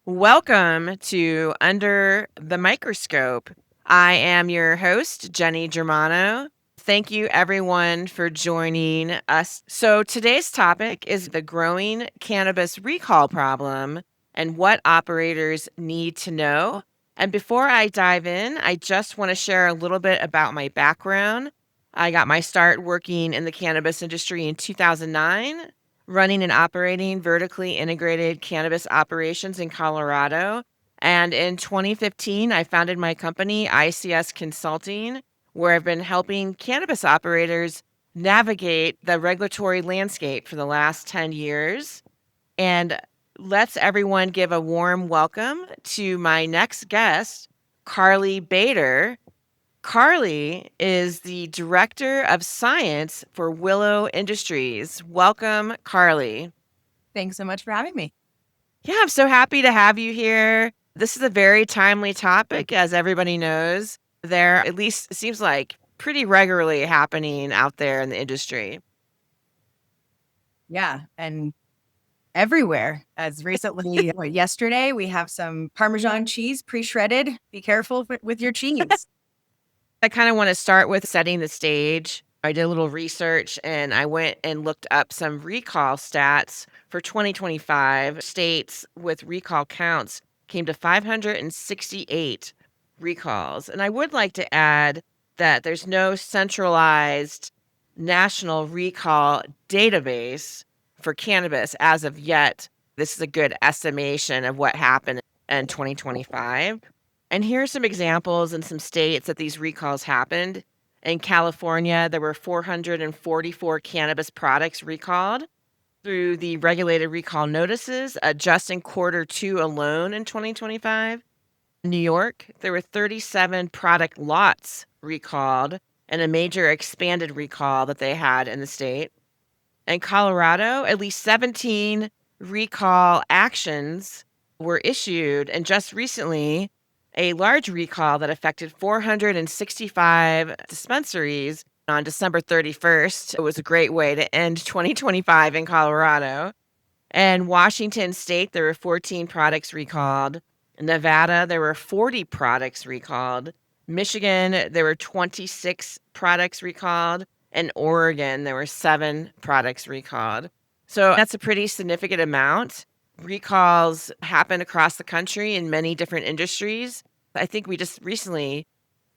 Welcome to Under the Microscope. I am your host, Jenny Germano. Thank you, everyone, for joining us. So, today's topic is the growing cannabis recall problem and what operators need to know. And before I dive in, I just want to share a little bit about my background. I got my start working in the cannabis industry in 2009, running and operating vertically integrated cannabis operations in Colorado. And in 2015, I founded my company, ICS Consulting, where I've been helping cannabis operators navigate the regulatory landscape for the last 10 years. And let's everyone give a warm welcome to my next guest, 𝗘𝗽𝗶𝘀cie𝗱𝗲 𝗘𝗃 is the Director of Science for Willow Industries. Welcome, 𝗘𝗃. Thanks so much for having me. Yeah, I'm so happy to have you here. This is a very timely topic, as everybody knows. There, at least it seems like, pretty regularly happening out there in the industry. Yeah, and everywhere. As recently, yesterday, we have some Parmesan cheese pre-shredded. Be careful with your cheese. I kind of want to start with setting the stage. I did a little research and I went and looked up some recall stats for 2025. States with recall counts came to 568 recalls. And I would like to add that there's no centralized national recall database for cannabis as of yet. This is a good estimation of what happened in 2025. And here are some examples in some states that these recalls happened. In California, there were 444 cannabis products recalled through the regulated recall notices, just in quarter two alone in 2025. In New York, there were 37 product lots recalled and a major expanded recall that they had in the state. In Colorado, at least 17 recall actions were issued, and just recently, a large recall that affected 465 dispensaries on December 31st. It was a great way to end 2025 in Colorado. And Washington State, there were 14 products recalled. In Nevada, there were 40 products recalled. Michigan, there were 26 products recalled. In Oregon, there were 7 products recalled. So that's a pretty significant amount. Recalls happen across the country in many different industries. I think we just recently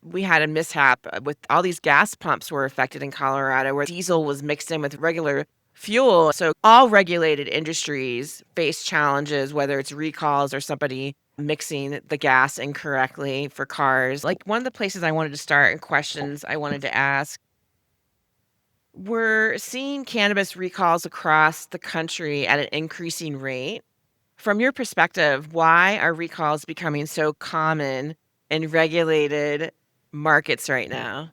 we had a mishap with all these gas pumps were affected in Colorado where diesel was mixed in with regular fuel. So all regulated industries face challenges, whether it's recalls or somebody mixing the gas incorrectly for cars. Like one of the places I wanted to start and questions I wanted to ask, we're seeing cannabis recalls across the country at an increasing rate. From your perspective, why are recalls becoming so common in regulated markets right now?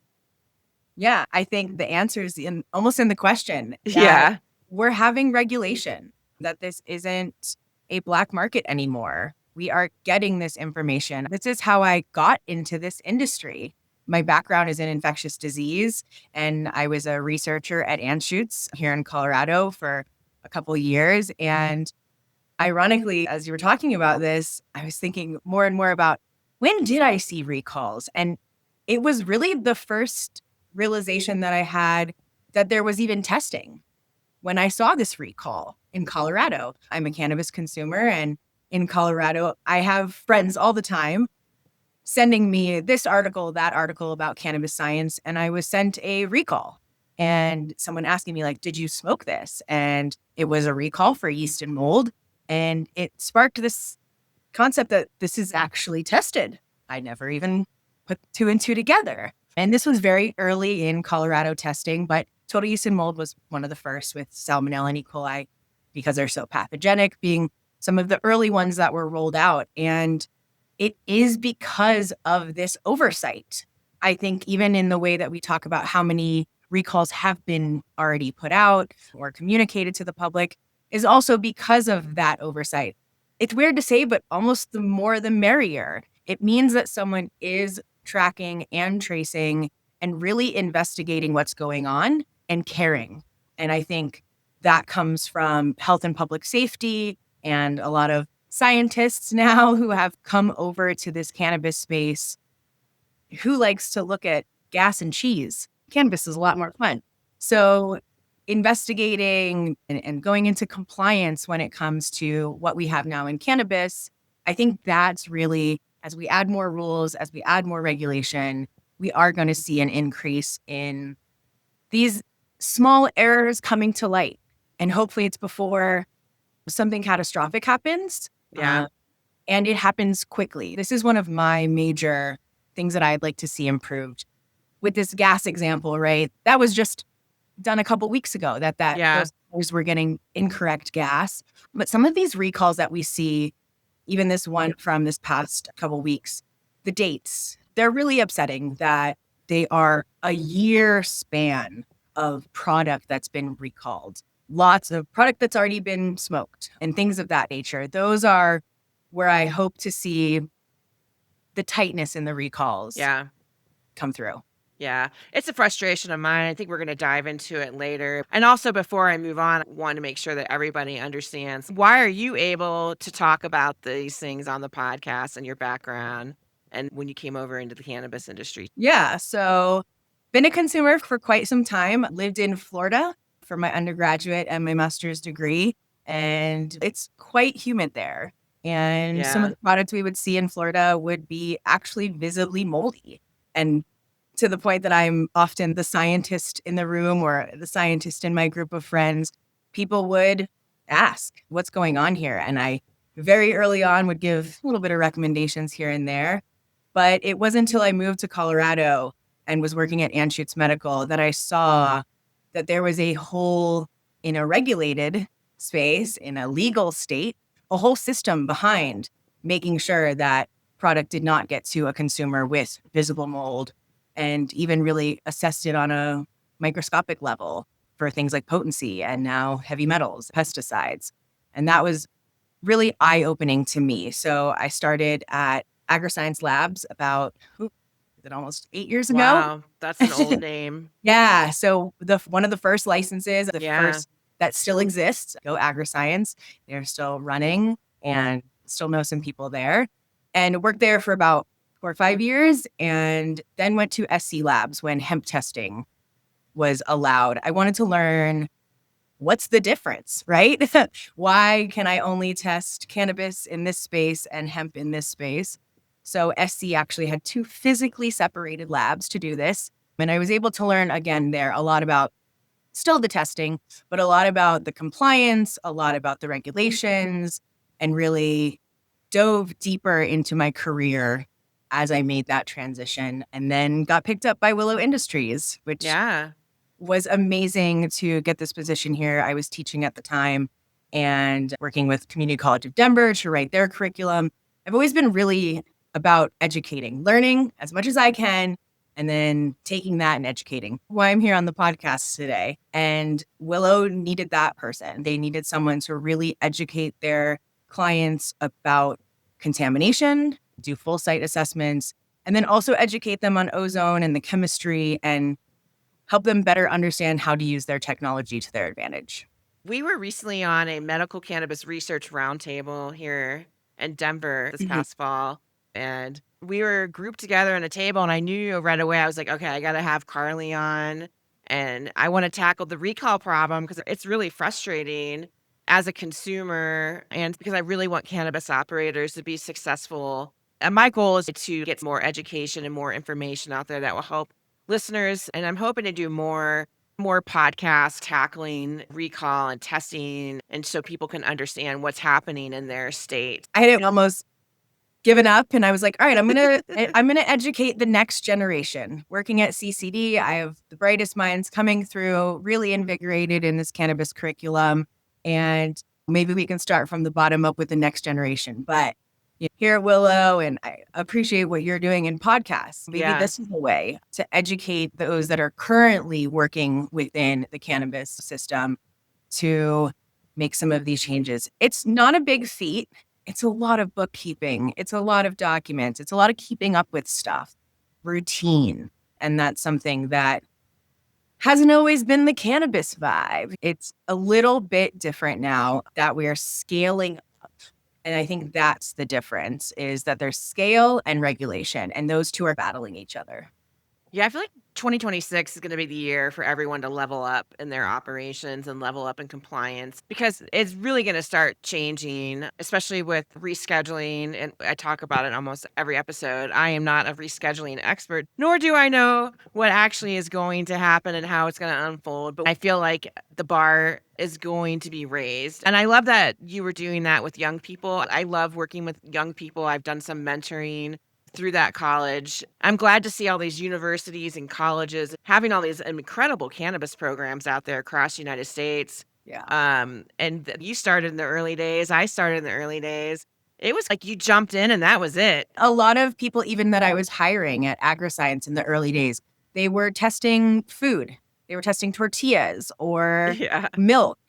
Yeah, I think the answer is almost in the question that Yeah. we're having regulation, that this isn't a black market anymore. We are getting this information. This is how I got into this industry. My background is in infectious disease, and I was a researcher at Anschutz here in Colorado for a couple of years. And ironically, as you were talking about this, I was thinking more and more about when did I see recalls? And it was really the first realization that I had that there was even testing when I saw this recall in Colorado. I'm a cannabis consumer, and in Colorado, I have friends all the time sending me this article, that article about cannabis science. And I was sent a recall and someone asking me, like, did you smoke this? And it was a recall for yeast and mold. And it sparked this concept that this is actually tested. I never even put two and two together. And this was very early in Colorado testing, but total yeast and mold was one of the first, with Salmonella and E. coli, because they're so pathogenic, being some of the early ones that were rolled out. And it is because of this oversight. I think even in the way that we talk about how many recalls have been already put out or communicated to the public is also because of that oversight. It's weird to say, but almost the more the merrier. It means that someone is tracking and tracing and really investigating what's going on and caring. And I think that comes from health and public safety and a lot of scientists now who have come over to this cannabis space. Who likes to look at gas and cheese? Cannabis is a lot more fun. So investigating and going into compliance when it comes to what we have now in cannabis, I think that's really, as we add more rules, as we add more regulation, we are going to see an increase in these small errors coming to light. And hopefully it's before something catastrophic happens. Yeah. And it happens quickly. This is one of my major things that I'd like to see improved. With this gas example, right? That was just done a couple weeks ago that Yeah. those stores were getting incorrect gas. But some of these recalls that we see, even this one from this past couple weeks, the dates, they're really upsetting that they are a year span of product that's been recalled. Lots of product that's already been smoked and things of that nature. Those are where I hope to see the tightness in the recalls Yeah. come through. Yeah. It's a frustration of mine. I think we're going to dive into it later. And also, before I move on, I want to make sure that everybody understands, why are you able to talk about these things on the podcast and your background and when you came over into the cannabis industry? Yeah. So, been a consumer for quite some time, lived in Florida for my undergraduate and my master's degree, and it's quite humid there. And some of Yeah. the products we would see in Florida would be actually visibly moldy. And to the point that I'm often the scientist in the room or the scientist in my group of friends, people would ask, what's going on here? And I very early on would give a little bit of recommendations here and there. But it wasn't until I moved to Colorado and was working at Anschutz Medical that I saw that there was a whole, in a regulated space, in a legal state, a whole system behind making sure that product did not get to a consumer with visible mold, and even really assessed it on a microscopic level for things like potency and now heavy metals, pesticides. And that was really eye-opening to me. So I started at AgriScience Labs about, is it almost 8 years ago? Wow. That's an old name. Yeah. So one of the first licenses, the Yeah. first that still exists, Go AgriScience. They're still running and still know some people there. And worked there for about 4 or 5 years, and then went to SC Labs when hemp testing was allowed. I wanted to learn, what's the difference, right? Why can I only test cannabis in this space and hemp in this space? So SC actually had 2 physically separated labs to do this. And I was able to learn, again, there a lot about still the testing, but a lot about the compliance, a lot about the regulations, and really dove deeper into my career as I made that transition, and then got picked up by Willow Industries, which Yeah. was amazing to get this position here. I was teaching at the time and working with Community College of Denver to write their curriculum. I've always been really about educating, learning as much as I can, and then taking that and educating. Why I'm here on the podcast today. And Willow needed that person. They needed someone to really educate their clients about contamination, do full site assessments, and then also educate them on ozone and the chemistry and help them better understand how to use their technology to their advantage. We were recently on a medical cannabis research roundtable here in Denver this past fall, and we were grouped together on a table, and I knew right away, I was like, okay, I got to have Carly on, and I want to tackle the recall problem because it's really frustrating as a consumer, and because I really want cannabis operators to be successful. And my goal is to get more education and more information out there that will help listeners, and I'm hoping to do more podcasts tackling recall and testing, and so people can understand what's happening in their state. I had almost given up, and I was like, all right, I'm gonna educate the next generation. Working at CCD, I have the brightest minds coming through, really invigorated in this cannabis curriculum, and maybe we can start from the bottom up with the next generation. But here at Willow, and I appreciate what you're doing in podcasts. Maybe Yeah. this is a way to educate those that are currently working within the cannabis system to make some of these changes. It's not a big feat. It's a lot of bookkeeping. It's a lot of documents. It's a lot of keeping up with stuff, routine. And that's something that hasn't always been the cannabis vibe. It's a little bit different now that we are scaling up And I think that's the difference, is that there's scale and regulation, and those two are battling each other. Yeah, I feel like 2026 is going to be the year for everyone to level up in their operations and level up in compliance because it's really going to start changing, especially with rescheduling. And I talk about it almost every episode. I am not a rescheduling expert, nor do I know what actually is going to happen and how it's going to unfold. But I feel like the bar is going to be raised. And I love that you were doing that with young people. I love working with young people. I've done some mentoring through that college. I'm glad to see all these universities and colleges having all these incredible cannabis programs out there across the United States. Yeah. You started in the early days. I started in the early days. It was like you jumped in and that was it. A lot of people, even that I was hiring at AgriScience in the early days, they were testing food. They were testing tortillas or Yeah. milk.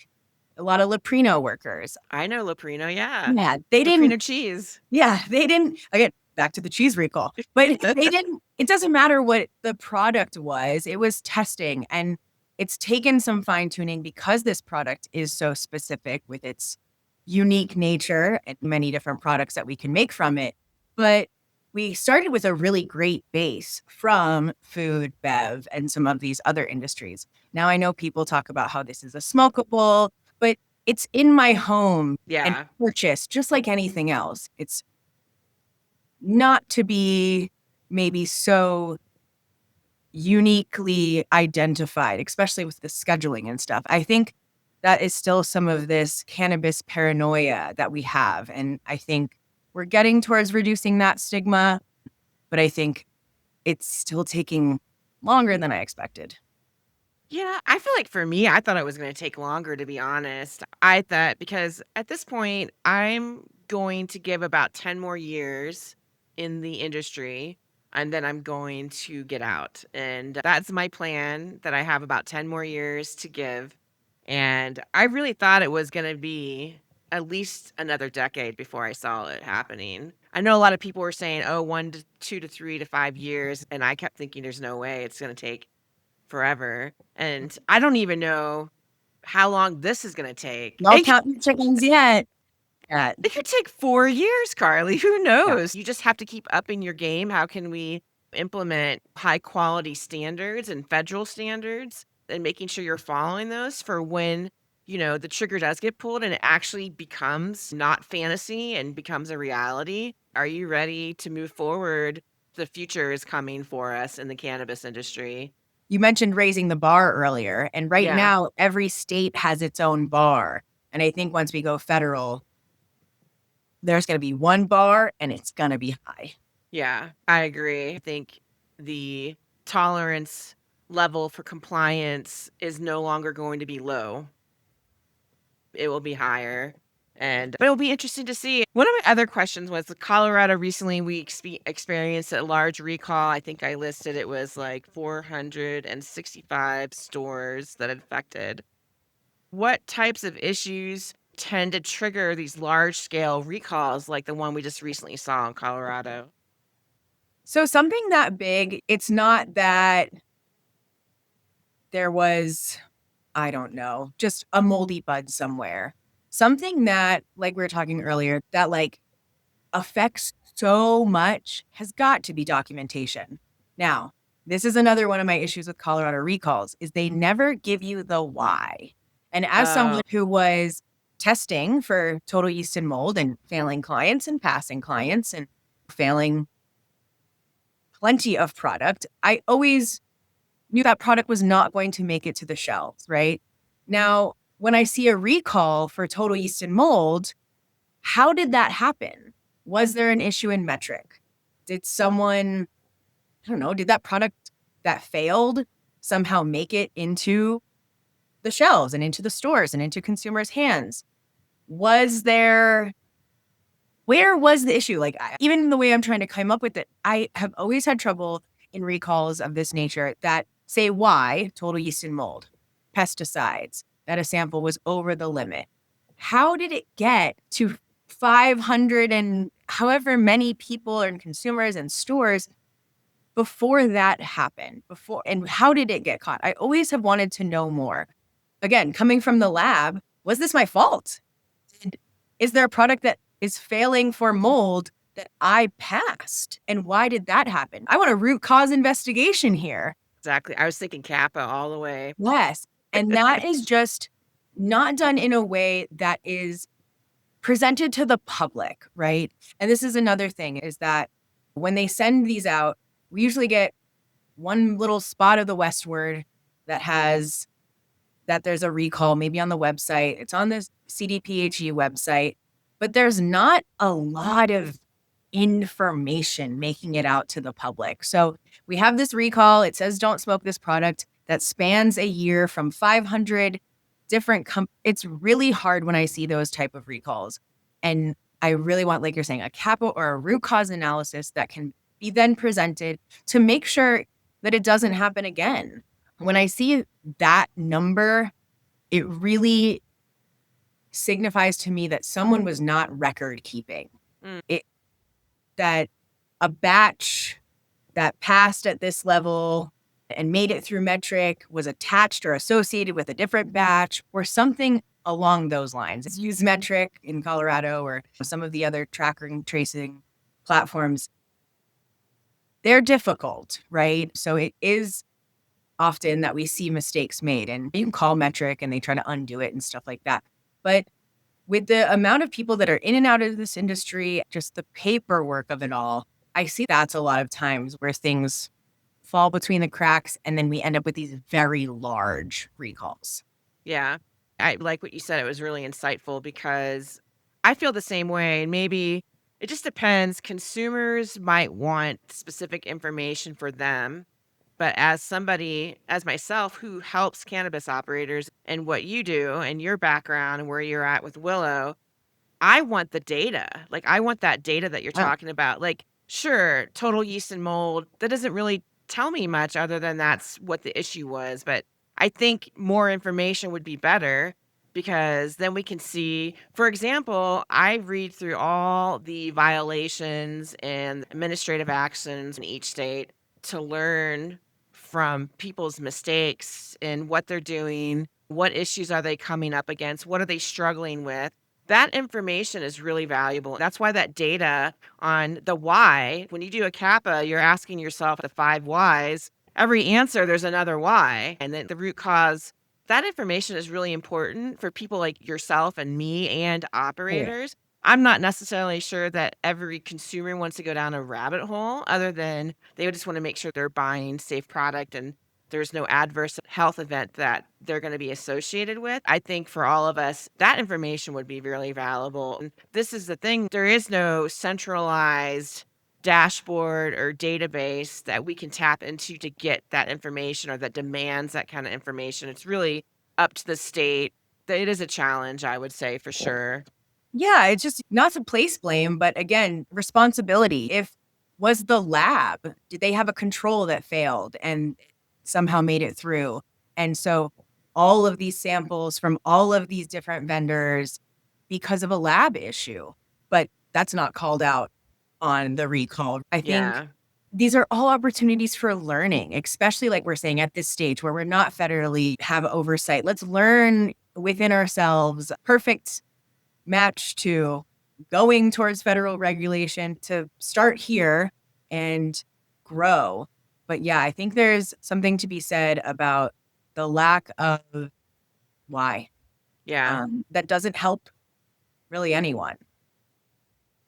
A lot of Leprino workers. I know Leprino, yeah. Yeah, they Leprino didn't. cheese. Yeah, they didn't. Again, back to the cheese recall. But they didn't. It doesn't matter what the product was. It was testing, and it's taken some fine tuning because this product is so specific with its unique nature and many different products that we can make from it. But we started with a really great base from food, bev, and some of these other industries. Now I know people talk about how this is a smokable, but it's in my home and Yeah. purchased just like anything else. It's not to be maybe so uniquely identified, especially with the scheduling and stuff. I think that is still some of this cannabis paranoia that we have. And I think we're getting towards reducing that stigma, but I think it's still taking longer than I expected. Yeah, I feel like for me, I thought it was going to take longer, to be honest. I thought because at this point, I'm going to give about 10 more years in the industry and then I'm going to get out. And that's my plan that I have about 10 more years to give. And I really thought it was going to be at least another decade before I saw it happening. I know a lot of people were saying, oh, 1 to 2 to 3 to 5 years. And I kept thinking there's no way it's going to take forever. And I don't even know how long this is gonna take. Don't count your chickens yet. It could take 4 years, Carly, who Yeah. knows? You just have to keep upping your game. How can we implement high quality standards and federal standards and making sure you're following those for when, the trigger does get pulled and it actually becomes not fantasy and becomes a reality? Are you ready to move forward? The future is coming for us in the cannabis industry. You mentioned raising the bar earlier, and right Yeah. now every state has its own bar. And I think once we go federal, there's going to be one bar and it's going to be high. Yeah, I agree. I think the tolerance level for compliance is no longer going to be low. It will be higher. But it'll be interesting to see. One of my other questions was Colorado recently we experienced a large recall. I think I listed it was like 465 stores that affected. What types of issues tend to trigger these large scale recalls like the one we just recently saw in Colorado? So something that big, it's not that there was, I don't know, just a moldy bud somewhere. Something that, like we were talking earlier, that like affects so much has got to be documentation. Now, this is another one of my issues with Colorado recalls is they never give you the why. And as someone who was testing for total yeast and mold and failing clients and passing clients and failing plenty of product, I always knew that product was not going to make it to the shelves, right? Now, when I see a recall for total yeast and mold, how did that happen? Was there an issue in metric? Did someone, I don't know, did that product that failed somehow make it into the shelves and into the stores and into consumers' hands? Where was the issue? Like, even the way I'm trying to come up with it, I have always had trouble in recalls of this nature that say why total yeast and mold, pesticides, that a sample was over the limit. How did it get to 500 and however many people and consumers and stores before that happened? And how did it get caught? I always have wanted to know more. Again, coming from the lab, was this my fault? Is there a product that is failing for mold that I passed. And why did that happen? I want a root cause investigation here. Exactly. I was thinking 𝗘𝗃 all the way. Yes. And that is just not done in a way that is presented to the public, right? And this is another thing, is that when they send these out, we usually get one little spot of the Westward that has that there's a recall, maybe on the website. It's on the CDPHE website, but there's not a lot of information making it out to the public. So we have this recall. It says don't smoke this product that spans a year from 500 different it's really hard when I see those type of recalls. And I really want, like you're saying, a 𝗘𝗃𝗀 or a root cause analysis that can be then presented to make sure that it doesn't happen again. When I see that number, it really signifies to me that someone was not record keeping. That a batch that passed at this level and made it through metric was attached or associated with a different batch or something along those lines. It's use metric in Colorado or some of the other tracking tracing platforms. They're difficult, right? So it is often that we see mistakes made, and you can call metric and they try to undo it and stuff like that. But with the amount of people that are in and out of this industry, just the paperwork of it all, I see that's a lot of times where things fall between the cracks and then we end up with these very large recalls. Yeah. I like what you said. It was really insightful because I feel the same way. And maybe it just depends. Consumers might want specific information for them. But as somebody, as myself, who helps cannabis operators and what you do and your background and where you're at with Willow, I want the data. Like, I want that data that you're Oh, talking about. Like, sure, total yeast and mold, that doesn't really tell me much other than that's what the issue was. But I think more information would be better because then we can see, for example, I read through all the violations and administrative actions in each state to learn from people's mistakes and what they're doing, what issues are they coming up against, what are they struggling with. That information is really valuable. That's why that data on the why, when you do a 𝗘𝗃𝗀, you're asking yourself the 5 whys. Every answer, there's another why. And then the root cause, that information is really important for people like yourself and me and yeah. operators. I'm not necessarily sure that every consumer wants to go down a rabbit hole, other than they would just want to make sure they're buying safe product and there's no adverse health event that they're going to be associated with. I think for all of us, that information would be really valuable. And this is the thing, there is no centralized dashboard or database that we can tap into to get that information or that demands that kind of information. It's really up to the state. It is a challenge, I would say, for sure. Yeah, it's just not to place blame, but again, responsibility. If was the lab, did they have a control that failed and somehow made it through? And so all of these samples from all of these different vendors because of a lab issue, but that's not called out on the recall. I think Yeah. these are all opportunities for learning, especially like we're saying at this stage where we're not federally have oversight. Let's learn within ourselves. Perfect match to going towards federal regulation to start here and grow. But yeah, I think there's something to be said about the lack of why. Yeah. That doesn't help really anyone.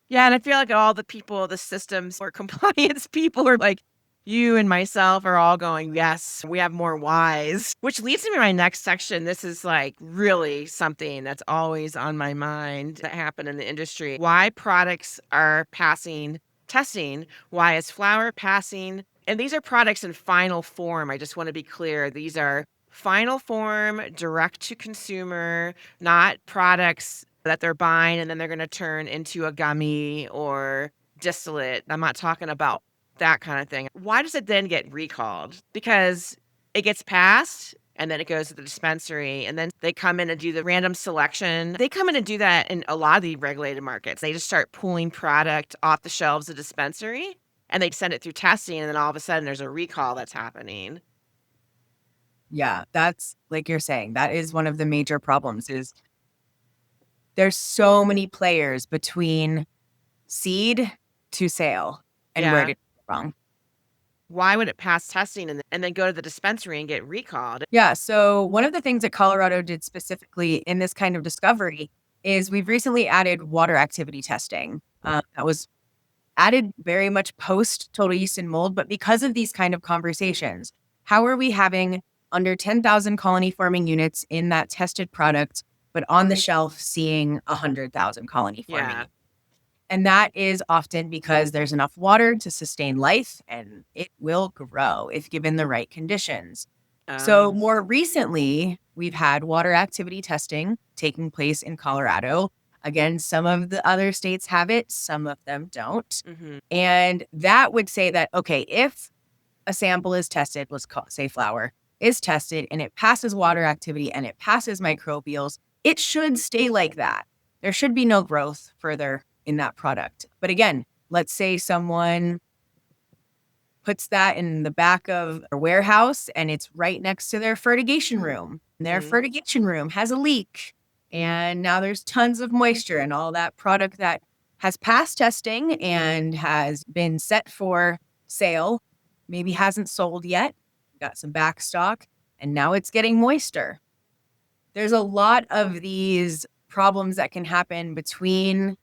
Yeah, and I feel like all the people, the systems or compliance people are like you and myself are all going, yes, we have more whys, which leads me to my next section. This is like really something that's always on my mind that happened in the industry. Why products are passing testing, why is flour passing? And these are products in final form. I just want to be clear. These are final form, direct to consumer, not products that they're buying and then they're going to turn into a gummy or distillate. I'm not talking about that kind of thing. Why does it then get recalled? Because it gets passed and then it goes to the dispensary and then they come in and do the random selection. They come in and do that in a lot of the regulated markets. They just start pulling product off the shelves of dispensary and they send it through testing and then all of a sudden there's a recall that's happening. Yeah, that's like you're saying, that is one of the major problems is There's so many players between seed to sale. And where Yeah. did it go wrong? Why would it pass testing and then go to the dispensary and get recalled? Yeah. So, one of the things that Colorado did specifically in this kind of discovery is we've recently added water activity testing. That was added very much post total yeast and mold. But because of these kind of conversations, how are we having under 10,000 colony forming units in that tested product, but on the shelf seeing 100,000 colony forming Yeah. units? And that is often because there's enough water to sustain life and it will grow if given the right conditions. So, Um, more recently, we've had water activity testing taking place in Colorado. Again, some of the other states have it, some of them don't. mhm. And that would say that, okay, if a sample is tested, say flour, is tested and it passes water activity and it passes microbials, it should stay like that. There should be no growth further in that product. But again, let's say someone puts that in the back of a warehouse and it's right next to their fertigation room. Their Mhm. fertigation room has a leak and now there's tons of moisture and all that product that has passed testing and has been set for sale, maybe hasn't sold yet, got some back stock, and now it's getting moister. There's a lot of these problems that can happen between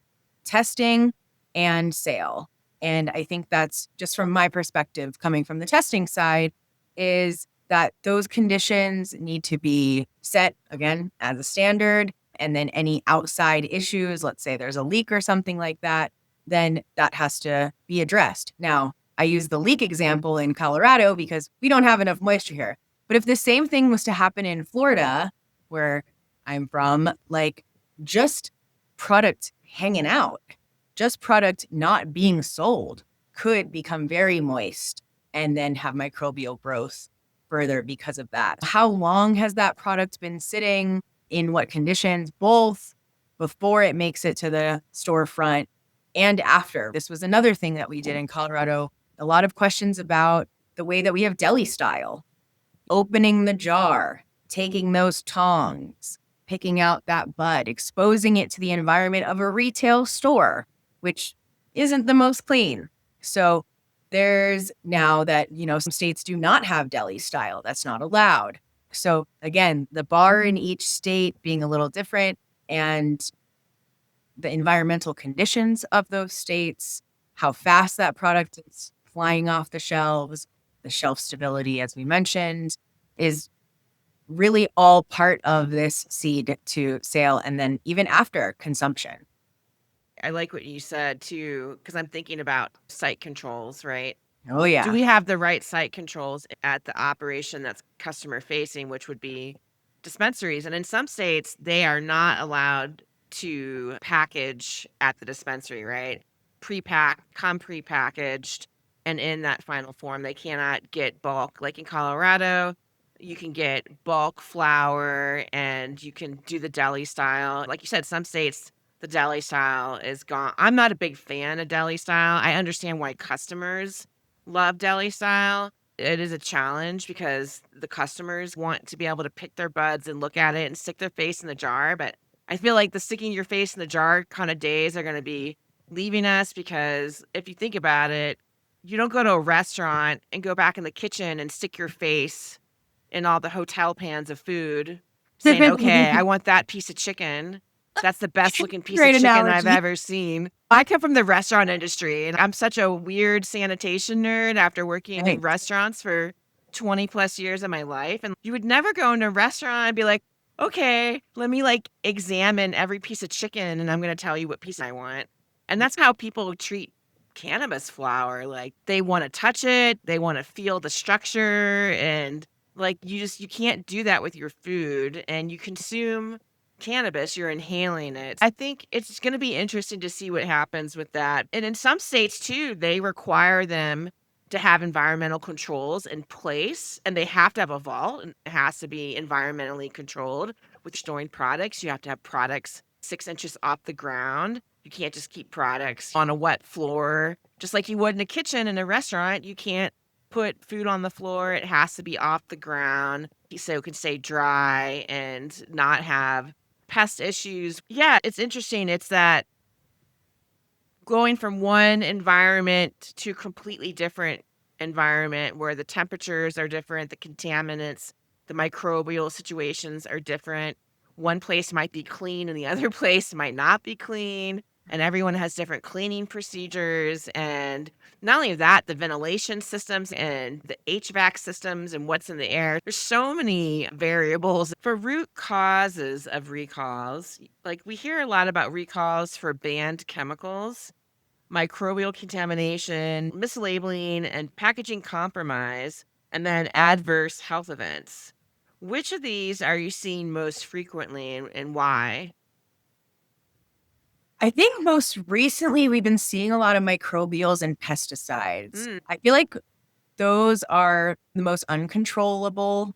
testing and sale. And I think that's just from my perspective, coming from the testing side, is that those conditions need to be set again as a standard. And then any outside issues, let's say there's a leak or something like that, then that has to be addressed. Now, I use the leak example in Colorado because we don't have enough moisture here. But if the same thing was to happen in Florida, where I'm from, like just product hanging out, just product not being sold could become very moist and then have microbial growth further because of that. How long has that product been sitting? In what conditions? Both before it makes it to the storefront and after. This was another thing that we did in Colorado. A lot of questions about the way that we have deli style, opening the jar, taking those tongs, picking out that bud, exposing it to the environment of a retail store, which isn't the most clean. So there's now that, some states do not have deli style. That's not allowed. So again, the bar in each state being a little different and the environmental conditions of those states, how fast that product is flying off the shelves, the shelf stability, as we mentioned, is really all part of this seed to sale and then even after consumption. I like what you said too, because I'm thinking about site controls, right? Oh, Do yeah. we have the right site controls at the operation that's customer facing, which would be dispensaries? And in some states, they are not allowed to package at the dispensary, right? Come prepackaged, and in that final form, they cannot get bulk. Like in Colorado, you can get bulk flour and you can do the deli style. Like you said, some states, the deli style is gone. I'm not a big fan of deli style. I understand why customers love deli style. It is a challenge because the customers want to be able to pick their buds and look at it and stick their face in the jar. But I feel like the sticking your face in the jar kind of days are going to be leaving us because if you think about it, you don't go to a restaurant and go back in the kitchen and stick your face in all the hotel pans of food saying, okay, I want that piece of chicken. That's the best looking piece of Great chicken I've analogy. ever seen. I come from the restaurant industry and I'm such a weird sanitation nerd after working in Right. restaurants for 20 plus years of my life. And you would never go into a restaurant and be like, okay, let me like examine every piece of chicken and I'm going to tell you what piece I want. And that's how people treat cannabis flower. Like they want to touch it, they want to feel the structure and like you can't do that with your food and you consume cannabis, you're inhaling it. I think it's going to be interesting to see what happens with that. And in some states too, they require them to have environmental controls in place and they have to have a vault and it has to be environmentally controlled with storing products. You have to have products 6 inches off the ground. You can't just keep products on a wet floor, just like you would in a kitchen in a restaurant. You can't put food on the floor. It has to be off the ground so it can stay dry and not have pest issues. Yeah, it's interesting. It's that going from one environment to a completely different environment where the temperatures are different, the contaminants, the microbial situations are different. One place might be clean and the other place might not be clean. And everyone has different cleaning procedures. And not only that, the ventilation systems and the HVAC systems and what's in the air. There's so many variables. For root causes of recalls, like we hear a lot about recalls for banned chemicals, microbial contamination, mislabeling, and packaging compromise, and then adverse health events. Which of these are you seeing most frequently and why? I think most recently we've been seeing a lot of microbials and pesticides. Mm, I feel like those are the most uncontrollable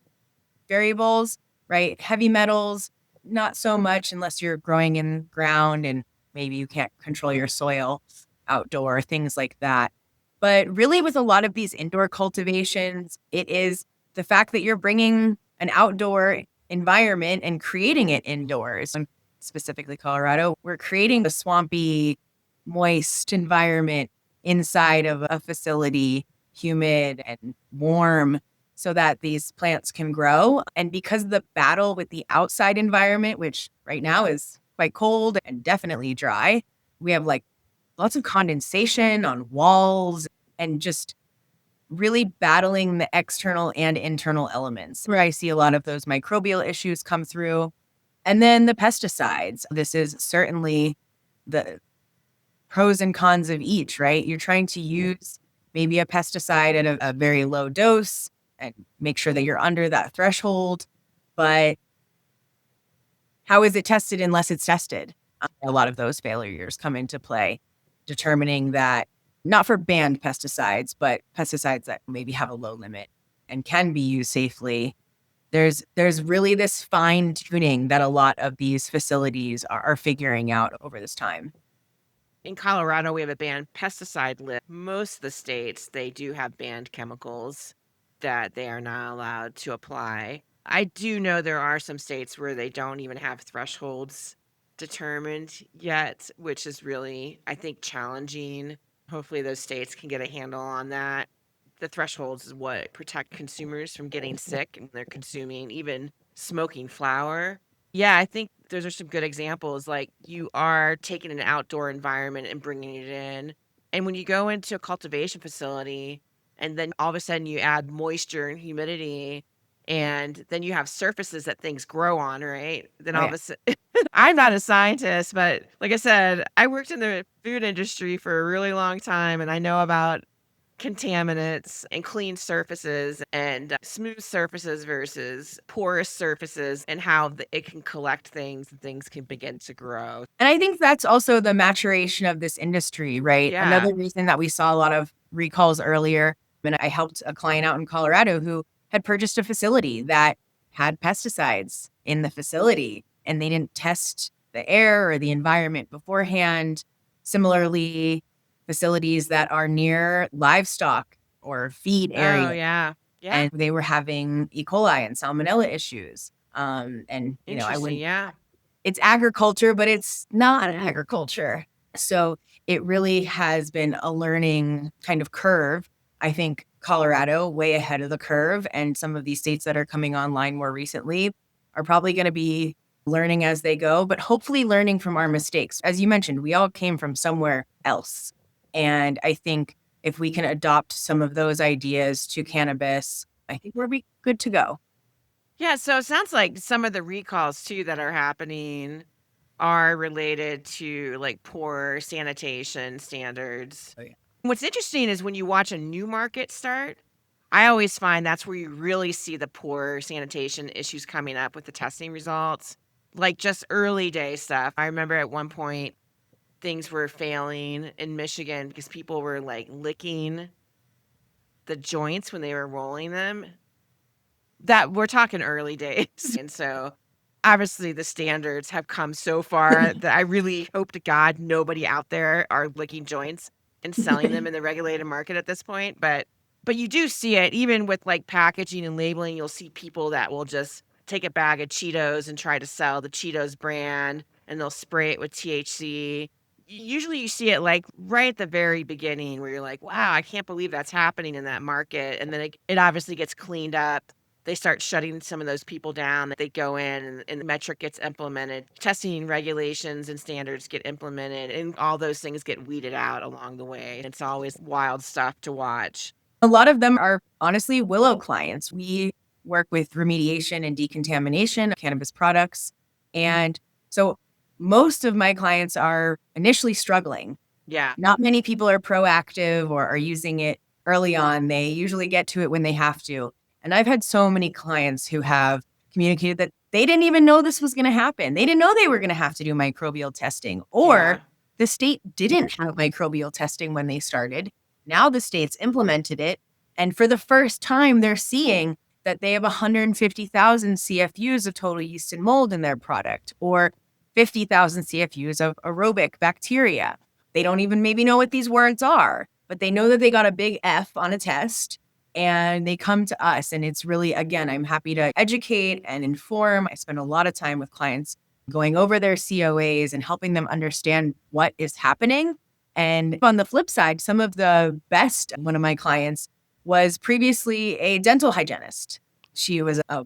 variables, right? Heavy metals, not so much unless you're growing in ground and maybe you can't control your soil outdoor, things like that. But really, with a lot of these indoor cultivations, it is the fact that you're bringing an outdoor environment and creating it indoors. And specifically, Colorado, we're creating a swampy, moist environment inside of a facility, humid and warm, so that these plants can grow. And because of the battle with the outside environment, which right now is quite cold and definitely dry, we have like lots of condensation on walls and just really battling the external and internal elements, where I see a lot of those microbial issues come through. And then the pesticides. This is certainly the pros and cons of each, right? You're trying to use maybe a pesticide at a very low dose and make sure that you're under that threshold. But how is it tested unless it's tested? A lot of those failures come into play, determining that not for banned pesticides, but pesticides that maybe have a low limit and can be used safely. There's really this fine tuning that a lot of these facilities are figuring out over this time. in Colorado, we have a banned pesticide list. Most of the states, they do have banned chemicals that they are not allowed to apply. I do know there are some states where they don't even have thresholds determined yet, which is really, I think, challenging. Hopefully, those states can get a handle on that. The thresholds is what protect consumers from getting sick and they're consuming even smoking flower. Yeah, I think those are some good examples. Like you are taking an outdoor environment and bringing it in. And when you go into a cultivation facility and then all of a sudden you add moisture and humidity and then you have surfaces that things grow on, right? Then Oh all of yeah. a sudden, I'm not a scientist, but like I said, I worked in the food industry for a really long time and I know about contaminants and clean surfaces and smooth surfaces versus porous surfaces and how it can collect things and things can begin to grow. And I think that's also the maturation of this industry, right? Yeah. Another reason that we saw a lot of recalls earlier, and I helped a client out in Colorado who had purchased a facility that had pesticides in the facility and they didn't test the air or the environment beforehand. Similarly, facilities that are near livestock or feed Oh, areas, yeah. Yeah. and they were having E. coli and salmonella issues. And I Interesting. wouldn't, Yeah. it's agriculture, but it's not agriculture. So it really has been a learning kind of curve. I think Colorado way ahead of the curve, and some of these states that are coming online more recently are probably going to be learning as they go, but hopefully learning from our mistakes. As you mentioned, we all came from somewhere else. And I think if we can adopt some of those ideas to cannabis, I think we'll be good to go. Yeah. So it sounds like some of the recalls too that are happening are related to like poor sanitation standards. Oh, yeah. What's interesting is when you watch a new market start, I always find that's where you really see the poor sanitation issues coming up with the testing results, like just early day stuff. I remember at one point things were failing in Michigan because people were like licking the joints when they were rolling them. That we're talking early days. And so obviously the standards have come so far that I really hope to God nobody out there are licking joints and selling them in the regulated market at this point. But you do see it even with like packaging and labeling, you'll see people that will just take a bag of Cheetos and try to sell the Cheetos brand, and they'll spray it with THC. Usually you see it like right at the very beginning where you're like, wow, I can't believe that's happening in that market. And then it obviously gets cleaned up. They start shutting some of those people down. They go in and the metric gets implemented. Testing regulations and standards get implemented, and all those things get weeded out along the way. It's always wild stuff to watch. A lot of them are honestly Willow clients. We work with remediation and decontamination of cannabis products. And so most of my clients are initially struggling. Yeah. Not many people are proactive or are using it early on. They usually get to it when they have to. And I've had so many clients who have communicated that they didn't even know this was going to happen. They didn't know they were going to have to do microbial testing, or the state didn't have microbial testing when they started. Now the state's implemented it. And for the first time, they're seeing that they have 150,000 CFUs of total yeast and mold in their product, or 50,000 CFUs of aerobic bacteria. They don't even maybe know what these words are, but they know that they got a big F on a test, and they come to us. And it's really, again, I'm happy to educate and inform. I spend a lot of time with clients going over their COAs and helping them understand what is happening. And on the flip side, some of the best, one of my clients was previously a dental hygienist. She was a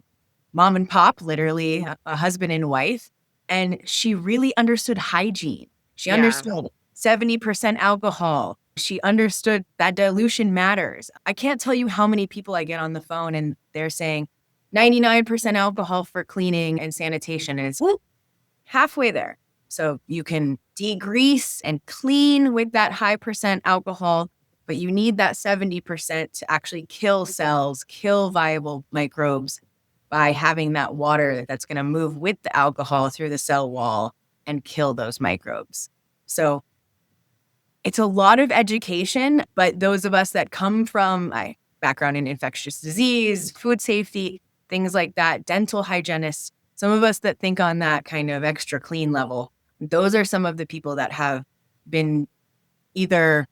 mom and pop, literally a husband and wife, and she really understood hygiene. She understood 70% alcohol. She understood that dilution matters. I can't tell you how many people I get on the phone and they're saying 99% alcohol for cleaning and sanitation. And it's halfway there. So you can degrease and clean with that high percent alcohol, but you need that 70% to actually kill cells, kill viable microbes by having that water that's going to move with the alcohol through the cell wall and kill those microbes. So it's a lot of education, but those of us that come from my background in infectious disease, food safety, things like that, dental hygienists, some of us that think on that kind of extra clean level, those are some of the people that have been either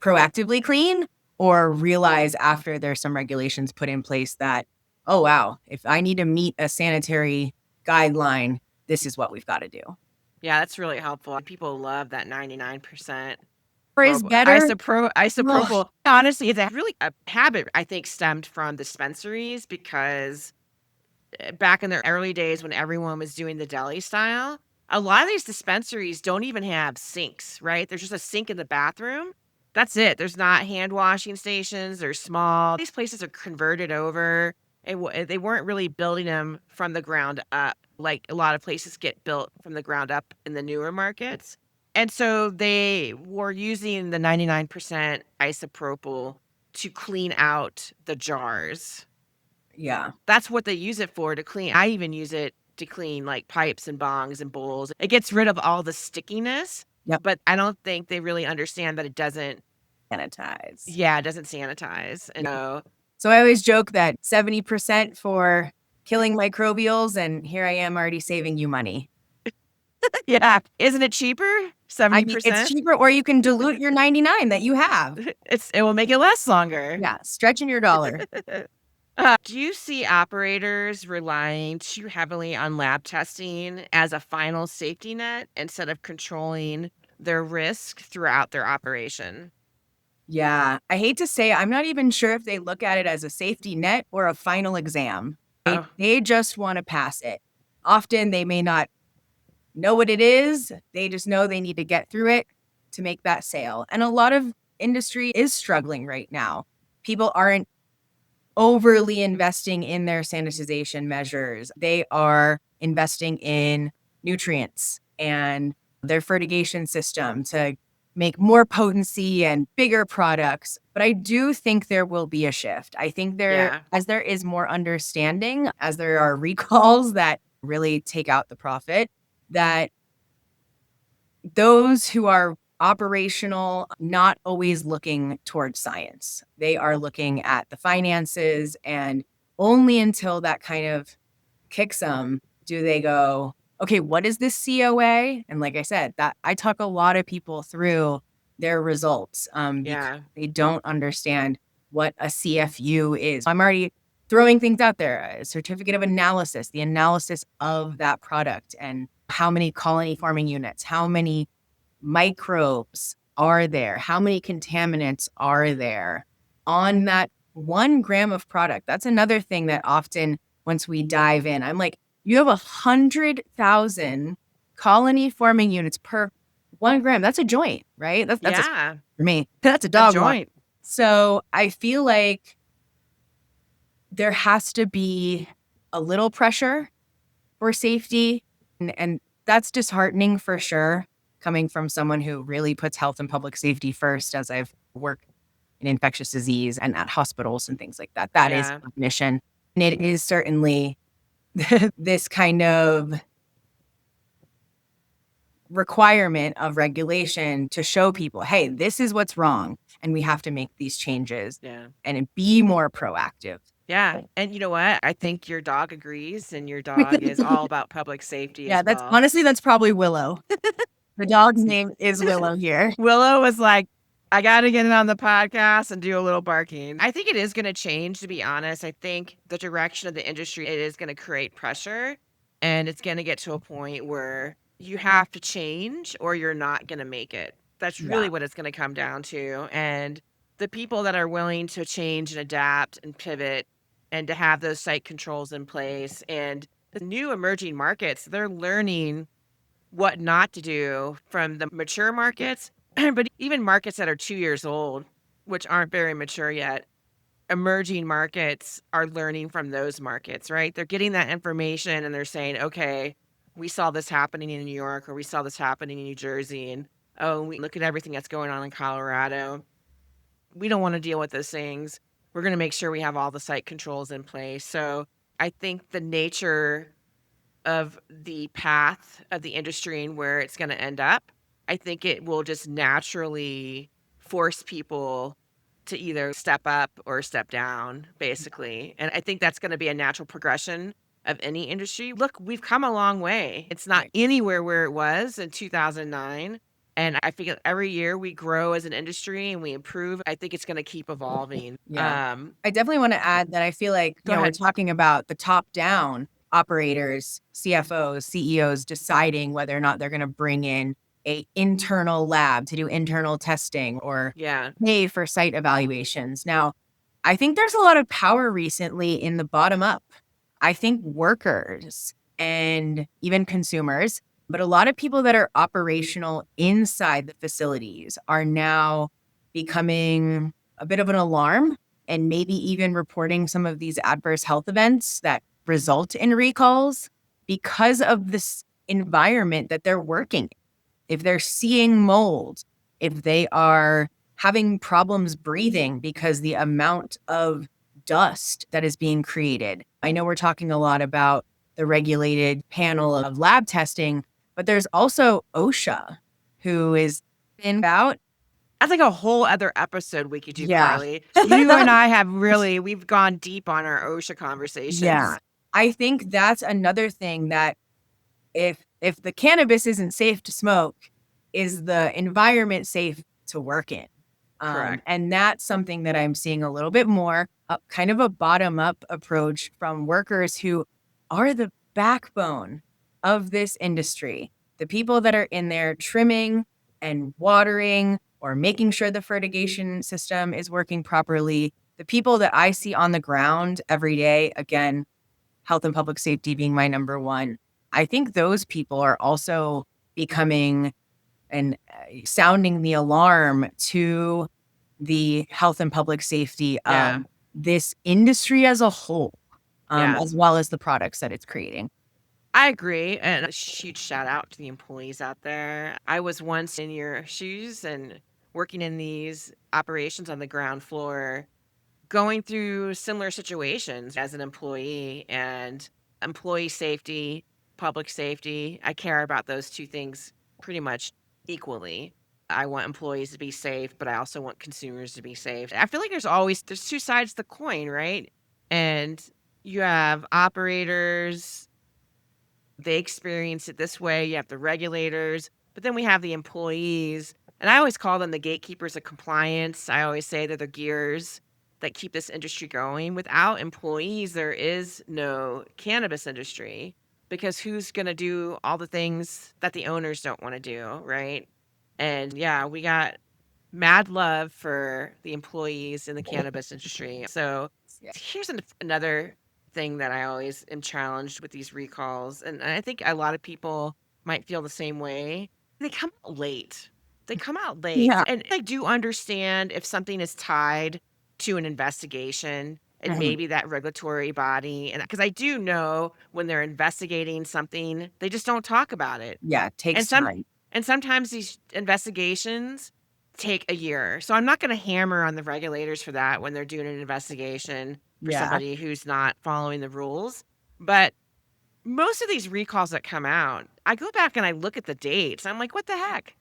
proactively clean or realize after there's some regulations put in place that, oh, wow, if I need to meet a sanitary guideline, this is what we've got to do. Yeah, that's really helpful. People love that 99%. Or is better. Isopropyl. Honestly, it's really a habit, I think, stemmed from dispensaries, because back in the early days when everyone was doing the deli style, a lot of these dispensaries don't even have sinks, right? There's just a sink in the bathroom. That's it. There's not hand washing stations. They're small. These places are converted over. They weren't really building them from the ground up like a lot of places get built from the ground up in the newer markets. And so they were using the 99% isopropyl to clean out the jars. Yeah. That's what they use it for, to clean. I even use it to clean like pipes and bongs and bowls. It gets rid of all the stickiness. Yep. But I don't think they really understand that it doesn't sanitize. Yeah, it doesn't sanitize. And so I always joke that 70% for killing microbials, and here I am already saving you money. Yeah. Isn't it cheaper? 70%? I mean, it's cheaper, or you can dilute your 99 that you have. It will make it last longer. Yeah, stretching your dollar. Do you see operators relying too heavily on lab testing as a final safety net instead of controlling their risk throughout their operation? Yeah, I hate to say, I'm not even sure if they look at it as a safety net or a final exam. They just want to pass it. Often they may not know what it is. They just know they need to get through it to make that sale. And a lot of industry is struggling right now. People aren't overly investing in their sanitization measures. They are investing in nutrients and their fertigation system to make more potency and bigger products. But I do think there will be a shift. I think as there is more understanding, as there are recalls that really take out the profit, that those who are operational, not always looking towards science. They are looking at the finances, and only until that kind of kicks them do they go, okay, what is this COA? And like I said, that I talk a lot of people through their results. Because they don't understand what a CFU is. I'm already throwing things out there, a certificate of analysis, the analysis of that product and how many colony forming units, how many microbes are there, how many contaminants are there on that 1 gram of product. That's another thing that often, once we dive in, I'm like, you have 100,000 colony forming units per 1 gram. That's a joint, right? That's Yeah, for me. That's a a dog walk. joint. So I feel like there has to be a little pressure for safety. And that's disheartening for sure, coming from someone who really puts health and public safety first, as I've worked in infectious disease and at hospitals and things like that. That is Yeah. my mission. And it is certainly this kind of requirement of regulation to show people, hey, this is what's wrong. And we have to make these changes Yeah. and be more proactive. Yeah. And you know what? I think your dog agrees, and your dog is all about public safety Yeah, as that's well. honestly, that's probably Willow. The dog's name is Willow here. Willow was like, I got to get it on the podcast and do a little barking. I think it is going to change, to be honest. I think the direction of the industry, it is going to create pressure, and it's going to get to a point where you have to change or you're not going to make it. That's Yeah. really what it's going to come down to. And the people that are willing to change and adapt and pivot and to have those site controls in place, and the new emerging markets, they're learning what not to do from the mature markets, but even markets that are 2 years old, which aren't very mature yet, emerging markets are learning from those markets, right? They're getting that information and they're saying, okay, we saw this happening in New York, or we saw this happening in New Jersey, and oh, we look at everything that's going on in Colorado. We don't want to deal with those things. We're going to make sure we have all the site controls in place. So I think the nature of the path of the industry and where it's going to end up, I think it will just naturally force people to either step up or step down, basically. And I think that's going to be a natural progression of any industry. Look, we've come a long way. It's not Right. anywhere where it was in 2009. And I feel every year we grow as an industry and we improve. I think it's going to keep evolving. Yeah. I definitely want to add that I feel like, Go we're ahead. talking about the top down operators, CFOs, CEOs deciding whether or not they're going to bring in a internal lab to do internal testing or Yeah. pay for site evaluations. Now, I think there's a lot of power recently in the bottom up. I think workers and even consumers, but a lot of people that are operational inside the facilities are now becoming a bit of an alarm and maybe even reporting some of these adverse health events that result in recalls because of this environment that they're working in. If they're seeing mold, if they are having problems breathing because the amount of dust that is being created. I know we're talking a lot about the regulated panel of lab testing, but there's also OSHA, who is in out. That's like a whole other episode we could do, Yeah. Carly. You and I have really, we've gone deep on our OSHA conversations. Yeah. I think that's another thing that if the cannabis isn't safe to smoke, is the environment safe to work in? Correct. And that's something that I'm seeing a little bit more, kind of a bottom up approach from workers who are the backbone of this industry. The people that are in there trimming and watering or making sure the fertigation system is working properly. The people that I see on the ground every day, again, health and public safety being my number one. I think those people are also becoming and sounding the alarm to the health and public safety of Yeah. this industry as a whole, Yeah. as well as the products that it's creating. I agree. And a huge shout out to the employees out there. I was once in your shoes and working in these operations on the ground floor, going through similar situations as an employee, and employee safety, public safety. I care about those two things pretty much equally. I want employees to be safe, but I also want consumers to be safe. I feel like there's two sides to the coin, right? And you have operators, they experience it this way. You have the regulators, but then we have the employees. And I always call them the gatekeepers of compliance. I always say they're the gears. that keep this industry going. Without employees, there is no cannabis industry because who's going to do all the things that the owners don't want to do, right? And yeah, we got mad love for the employees in the cannabis industry. So Yeah. here's another thing that I always am challenged with these recalls, and I think a lot of people might feel the same way. They come out late. They come out late. Yeah. And I do understand if something is tied to an investigation and Mhm. maybe that regulatory body. And because I do know when they're investigating something, they just don't talk about it. Yeah. It And takes some time. and sometimes these investigations take a year. So I'm not going to hammer on the regulators for that when they're doing an investigation for Yeah. somebody who's not following the rules. But most of these recalls that come out, I go back and I look at the dates. I'm like, what the heck?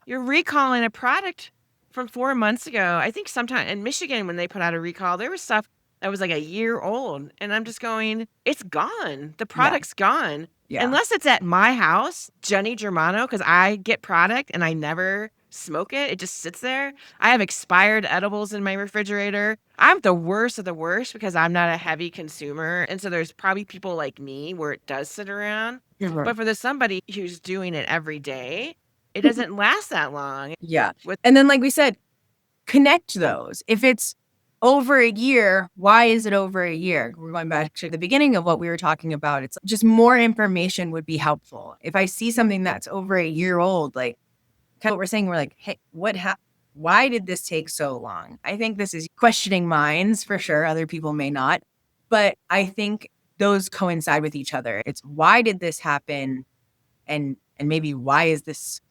You're recalling a product from 4 months ago. I think sometime in Michigan, when they put out a recall, there was stuff that was like a year old. And I'm just going, it's gone. The Yeah. product's gone. Yeah. Unless it's at my house, Jenny Germano, because I get product and I never smoke it. It just sits there. I have expired edibles in my refrigerator. I'm the worst of the worst because I'm not a heavy consumer. And so there's probably people like me where it does sit around. But for somebody who's doing it every day, it doesn't last that long. Yeah. And then, like we said, connect those. If it's over a year, why is it over a year? We're going back to the beginning of what we were talking about. It's just more information would be helpful. If I see something that's over a year old, like kind of what we're saying, we're like, hey, why did this take so long? I think this is questioning minds for sure. Other people may not, but I think those coincide with each other. It's why did this happen? And maybe why is this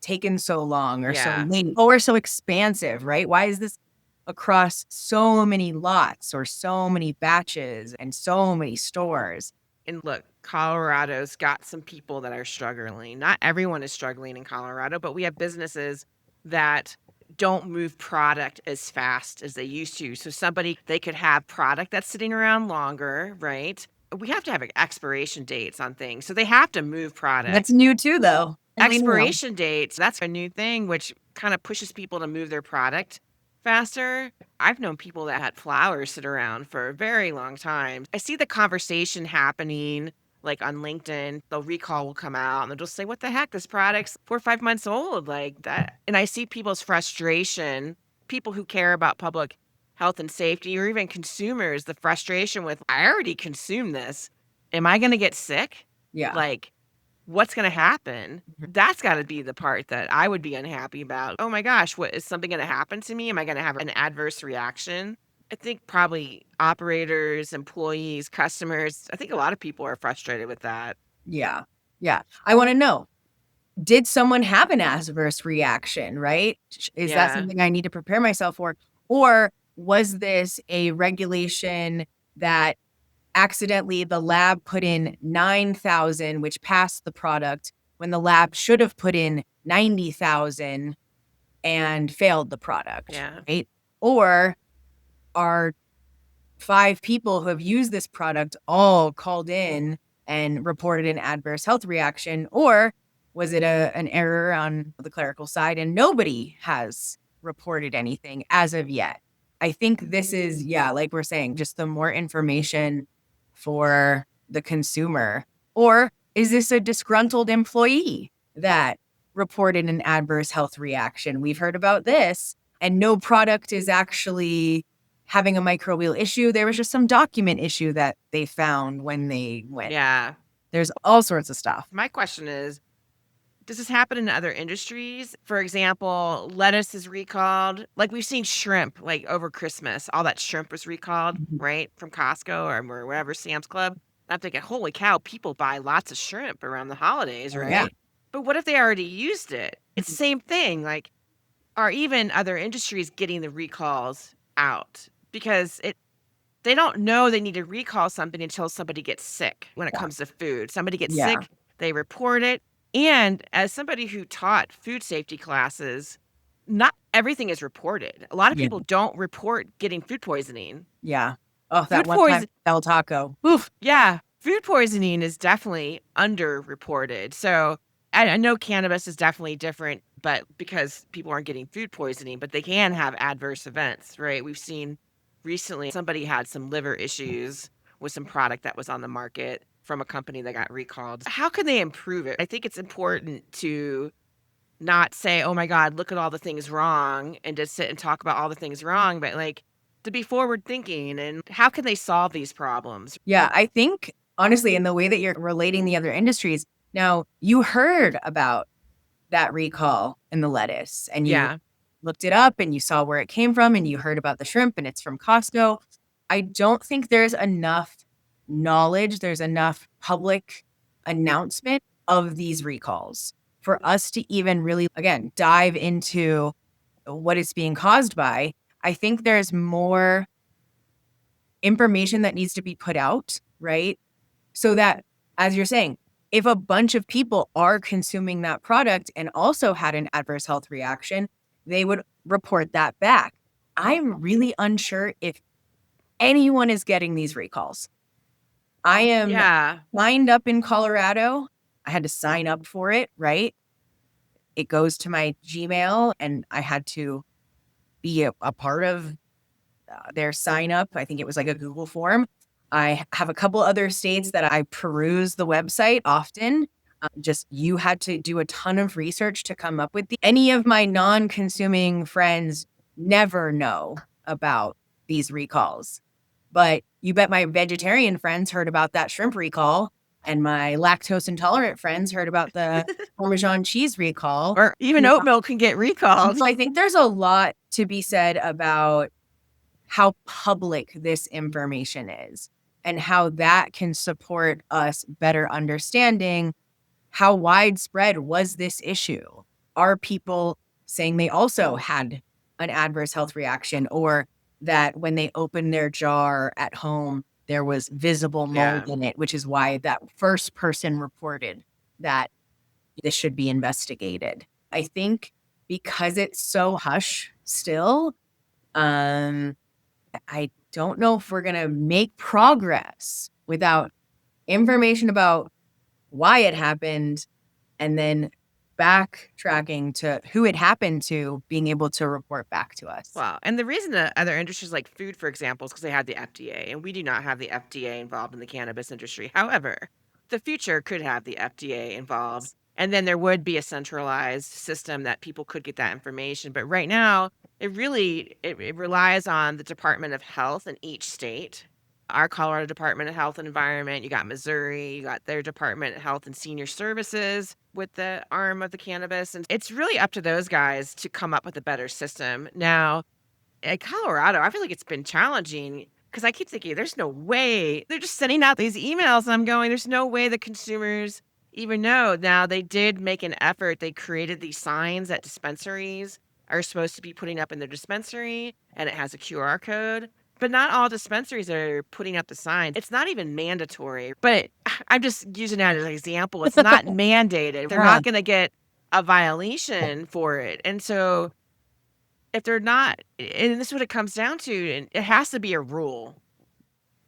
taken so long or so late or so expansive, right? Why is this across so many lots or so many batches and so many stores? And look, Colorado's got some people that are struggling. Not everyone is struggling in Colorado, but we have businesses that don't move product as fast as they used to. So they could have product that's sitting around longer, right? We have to have expiration dates on things. So they have to move product. That's new too, though. Expiration dates, that's a new thing, which kind of pushes people to move their product faster. I've known people that had flowers sit around for a very long time. I see the conversation happening like on LinkedIn. The recall will come out and they'll just say, what the heck? This product's 4 or 5 months old. Like that. And I see people's frustration, people who care about public health and safety, or even consumers, the frustration with, I already consumed this. Am I going to get sick? Yeah. Like, what's going to happen? That's got to be the part that I would be unhappy about. Oh my gosh, what is something going to happen to me? Am I going to have an adverse reaction? I think probably operators, employees, customers, I think a lot of people are frustrated with that. Yeah. Yeah. I want to know, did someone have an adverse reaction, right? Is that something I need to prepare myself for? Or was this a regulation that accidentally the lab put in 9,000, which passed the product when the lab should have put in 90,000 and failed the product, right? Or are 5 people who have used this product all called in and reported an adverse health reaction? Or was it an error on the clerical side and nobody has reported anything as of yet? I think this is, like we're saying, just the more information for the consumer. Or is this a disgruntled employee that reported an adverse health reaction? We've heard about this, and no product is actually having a microbial issue. There was just some document issue that they found when they went. Yeah. There's all sorts of stuff. My question is, does this happen in other industries? For example, lettuce is recalled. Like we've seen shrimp, like over Christmas, all that shrimp was recalled, right? From Costco or wherever, Sam's Club. I'm thinking, holy cow, people buy lots of shrimp around the holidays, right? Yeah. But what if they already used it? It's the same thing. Like, are even other industries getting the recalls out? Because they don't know they need to recall something until somebody gets sick when it comes to food. Somebody gets sick, they report it. And as somebody who taught food safety classes, not everything is reported. A lot of people don't report getting food poisoning. Yeah. Oh, that one time, El Taco. Oof. Yeah. Food poisoning is definitely underreported. So I know cannabis is definitely different but because people aren't getting food poisoning, but they can have adverse events, right? We've seen recently somebody had some liver issues with some product that was on the market from a company that got recalled. How can they improve it? I think it's important to not say, "Oh my god, look at all the things wrong," and just sit and talk about all the things wrong, but, like, to be forward thinking and how can they solve these problems? Yeah, I think honestly, in the way that you're relating the other industries, now you heard about that recall in the lettuce and you Yeah. looked it up and you saw where it came from and you heard about the shrimp and it's from Costco. I don't think there's enough knowledge, there's enough public announcement of these recalls for us to even really, again, dive into what it's being caused by. I think there's more information that needs to be put out, right? So that, as you're saying, if a bunch of people are consuming that product and also had an adverse health reaction, they would report that back. I'm really unsure if anyone is getting these recalls. I am Yeah. signed up in Colorado. I had to sign up for it, right? It goes to my Gmail and I had to be a part of their sign up. I think it was like a Google form. I have a couple other states that I peruse the website often. Just you had to do a ton of research to come up with any of my non-consuming friends never know about these recalls. But you bet my vegetarian friends heard about that shrimp recall, and my lactose intolerant friends heard about the Parmesan cheese recall. Or even You oat milk can get recalled. So I think there's a lot to be said about how public this information is and how that can support us better understanding how widespread was this issue. Are people saying they also had an adverse health reaction, or that when they opened their jar at home, there was visible mold Yeah. in it, which is why that first person reported that this should be investigated. I think because it's so hush still, I don't know if we're going to make progress without information about why it happened and then backtracking to who it happened to, being able to report back to us. Well, and the reason that other industries like food, for example, is because they have the FDA, and we do not have the FDA involved in the cannabis industry. However, the future could have the FDA involved, and then there would be a centralized system that people could get that information. But right now, it relies on the Department of Health in each state. Our Colorado Department of Health and Environment, you got Missouri, you got their Department of Health and Senior Services with the arm of the cannabis. And it's really up to those guys to come up with a better system. Now, in Colorado, I feel like it's been challenging because I keep thinking there's no way they're just sending out these emails. And I'm going, there's no way the consumers even know. Now, they did make an effort. They created these signs that dispensaries are supposed to be putting up in their dispensary, and it has a QR code. But not all dispensaries are putting up the signs. It's not even mandatory, but I'm just using that as an example. It's not mandated. They're Yeah. not going to get a violation for it. And so if they're not, and this is what it comes down to, and it has to be a rule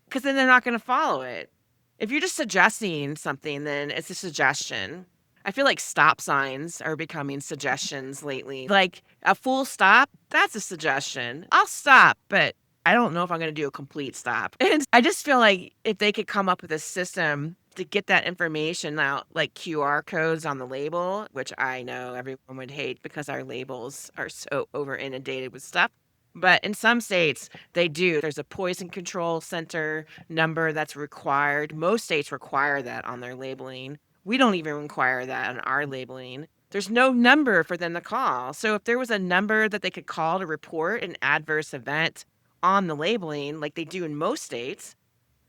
because then they're not going to follow it. If you're just suggesting something, then it's a suggestion. I feel like stop signs are becoming suggestions lately. Like a full stop, that's a suggestion. I'll stop, but I don't know if I'm going to do a complete stop. And I just feel like if they could come up with a system to get that information out, like QR codes on the label, which I know everyone would hate because our labels are so over inundated with stuff. But in some states, they do. There's a poison control center number that's required. Most states require that on their labeling. We don't even require that on our labeling. There's no number for them to call. So if there was a number that they could call to report an adverse event on the labeling, like they do in most states,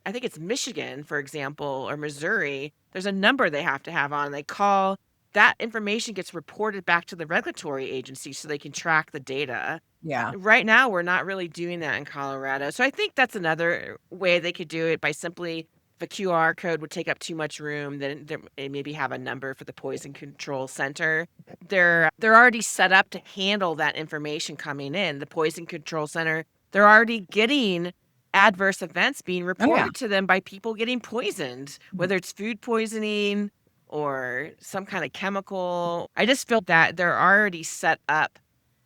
I think it's Michigan, for example, or Missouri, there's a number they have to have on. They call, that information gets reported back to the regulatory agency so they can track the data. Yeah. Right now, we're not really doing that in Colorado. So I think that's another way they could do it by simply, if a QR code would take up too much room, then they maybe have a number for the poison control center. They're already set up to handle that information coming in. The poison control center, they're already getting adverse events being Oh, yeah. reported to them by people getting poisoned, whether it's food poisoning or some kind of chemical. I just feel that they're already set up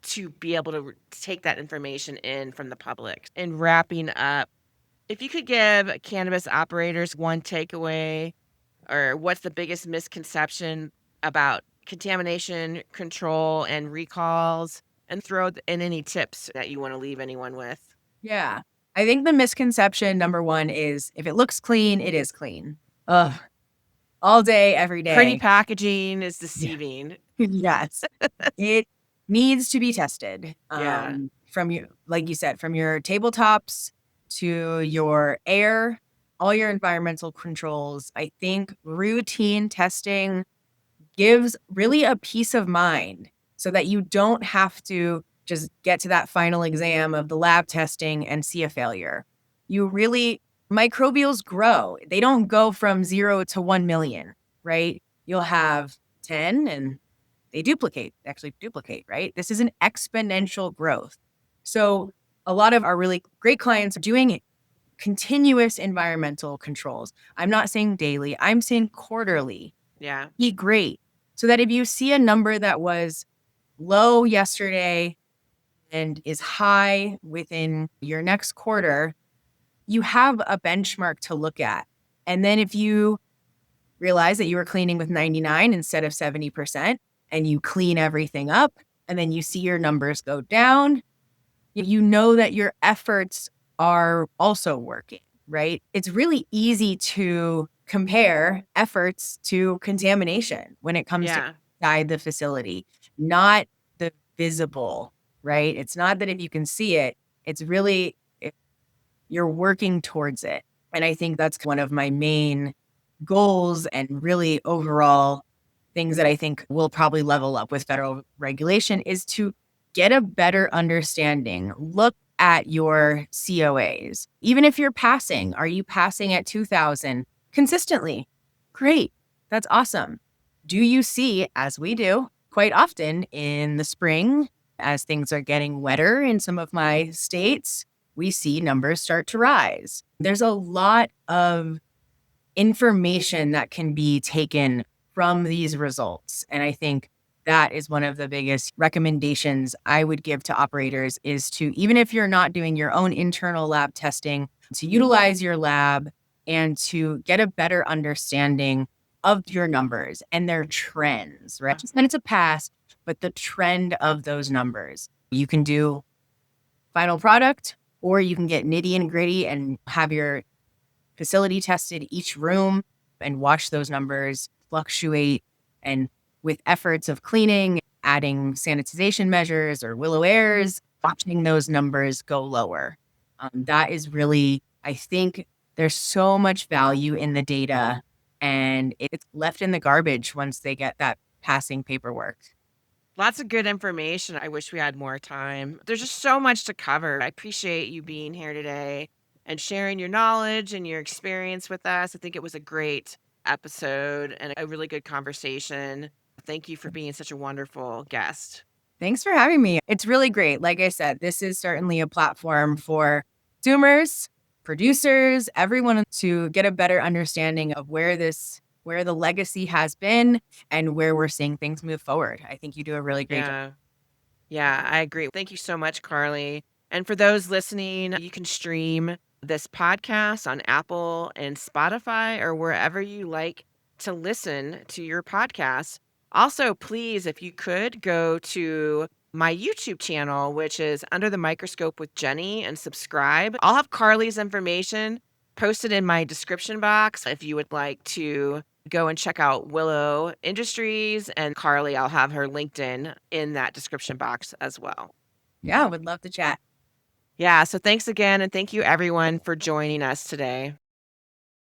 to be able to take that information in from the public. In wrapping up, if you could give cannabis operators one takeaway, or what's the biggest misconception about contamination control and recalls, and throw in any tips that you want to leave anyone with. Yeah. I think the misconception number one is if it looks clean, it is clean. Ugh. All day, every Pretty day. packaging is Yeah. deceiving. Yes. It needs to be tested. Yeah. From you, like you said, from your tabletops to your air, all your environmental controls. I think routine testing gives really a peace of mind so that you don't have to just get to that final exam of the lab testing and see a failure. You really, microbials grow. They don't go from 0 to 1 million, right? You'll have 10 and they actually duplicate, right? This is an exponential growth. So a lot of our really great clients are doing continuous environmental controls. I'm not saying daily, I'm saying quarterly. Yeah. Be great. So that if you see a number that was low yesterday and is high within your next quarter, you have a benchmark to look at. And then if you realize that you were cleaning with 99 instead of 70%, and you clean everything up, and then you see your numbers go down, you know that your efforts are also working, right? It's really easy to compare efforts to contamination when it comes to Yeah. inside the facility, not the visible, right? It's not that if you can see it, it's really if you're working towards it. And I think that's one of my main goals and really overall things that I think will probably level up with federal regulation is to get a better understanding. Look at your COAs. Even if you're passing, are you passing at 2000 consistently? Great. That's awesome. Do you see, as we do quite often in the spring, as things are getting wetter in some of my states, we see numbers start to rise. There's a lot of information that can be taken from these results. And I think that is one of the biggest recommendations I would give to operators is to, even if you're not doing your own internal lab testing, to utilize your lab and to get a better understanding of your numbers and their trends, right? Just that it's a pass, but the trend of those numbers. You can do final product, or you can get nitty and gritty and have your facility tested each room and watch those numbers fluctuate. And with efforts of cleaning, adding sanitization measures or Willow airs, watching those numbers go lower. That is really, I think there's so much value in the data and it's left in the garbage once they get that passing paperwork. Lots of good information. I wish we had more time. There's just so much to cover. I appreciate you being here today and sharing your knowledge and your experience with us. I think it was a great episode and a really good conversation. Thank you for being such a wonderful guest. Thanks for having me. It's really great. Like I said, this is certainly a platform for consumers, producers, everyone to get a better understanding of where the legacy has been and where we're seeing things move forward. I think you do a really great job. Yeah. Yeah, I agree. Thank you so much, Carly. And for those listening, you can stream this podcast on Apple and Spotify or wherever you like to listen to your podcast. Also, please, if you could, go to my YouTube channel, which is Under the Microscope with Jenny, and subscribe. I'll have Carly's information posted in my description box if you would like to go and check out Willow Industries, and Carly, I'll have her LinkedIn in that description box as well. Yeah, would love to chat. Yeah, so thanks again, and thank you everyone for joining us today.